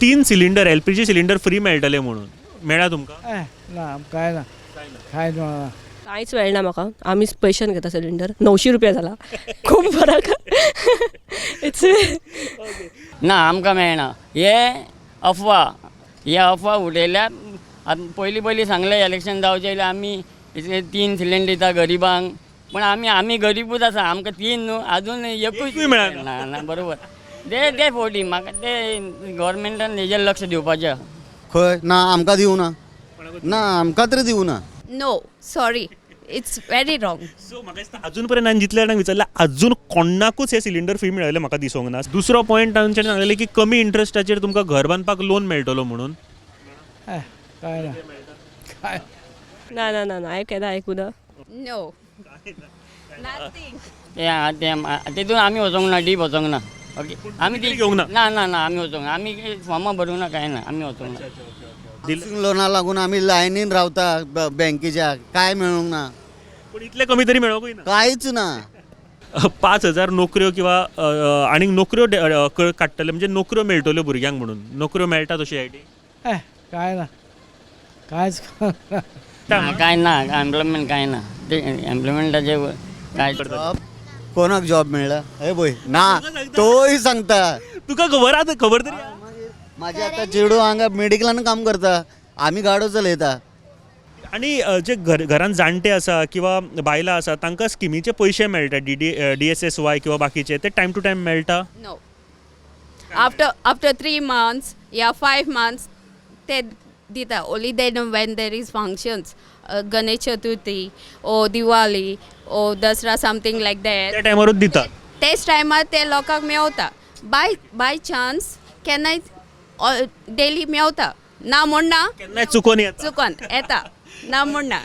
3 cylinder LPG cylinder free मेळटले म्हणून मेळ्ळा तुमकां? ना काय ना काय ना कांयच मेळना म्हाका. आमी पयशान घेता सिलिंडर. 900 रुपया जाला. खूब फरक. इट्स ना आमकां मेळना. हे अफवा उडयल्यात. आतां पयलीं सांगलें इलेक्शन जावचें पयलीं आमी 3 सिलिंडर दिता गरिबांक. पण आमी गरीबूच आसा. आमकां 3 न्हू अजून एकूच मेळना. ना बरोबर. ते फोटी म्हाका ते गव्हर्मेंटान हेजेर लक्ष दिवपाचें. खंय ना आमकां दिवना ना आमकां तरी दिवना. No sorry it's very wrong. So म्हाका दिसता अजून पर्यंत हांवें जितल्या जाणांक विचारलें अजून कोणाकूच हे सिलिंडर फ्री मेळिल्लें म्हाका दिसूंक ना. दुसरो पॉयंट तांच्यानी सांगलेलें की कमी इंट्रस्टाचेर तुमकां घर बांदपाक लोन मेळटलो म्हणून. काय ना काय ना ना ना ना हांवें केन्ना आयकूं ना. No nothing. तितून आमी वचोंक ना. डीप वचोंक ना. ओके आमी ती घेवंक ना. ना ना ना आमी वचोंक ना. आमी फॉर्मां भरूंक ना काय ना आमी वचोंक ना. लोना लागून आमी लायनीन रावता बँकेच्या काय मेळूंक ना पण इतले कमी तरी मेळोकूय ना. कांयच ना. 5,000 नोकऱ्यो किंवा आनीक नोकऱ्यो काडटले म्हणजे नोकऱ्यो मेळटल्यो भुरग्यांक म्हणून. नोकऱ्यो मेळटा तशी आयडी काय ना कायच काय ना एम्प्लॉयमेंट काय ना. ते एम्प्लॉयमेंटाचे काय जॉब कोणाक जॉब मेळ्ळा हे पळय ना तोय सांगता. तुका खबर तरी माझे आता चेडू हांगा मेडिकलान काम करता. आमी गाडो चलयता. आणि जे घरान जाणटे आसा किंवा बायलां आसा तांकां स्किमीचे पयशे मेळटा DSSY किंवा बाकीचे ते टायम टू टायम मेळटा. नो आफ्टर 3 months या 5 months ते दिता. Only then when there is functions Ganesh Chaturthi ओ दिवाळी ओ दसरा समथींग लायक त्या दॅट. टायमारूच दिता. तेच टायमार ते लोकांक मेवता. बाय चान्स केन्नाय डेली मेवता. ना म्हण ना केन्नाय चुकोन येता. चुकोन येता ना म्हण ना.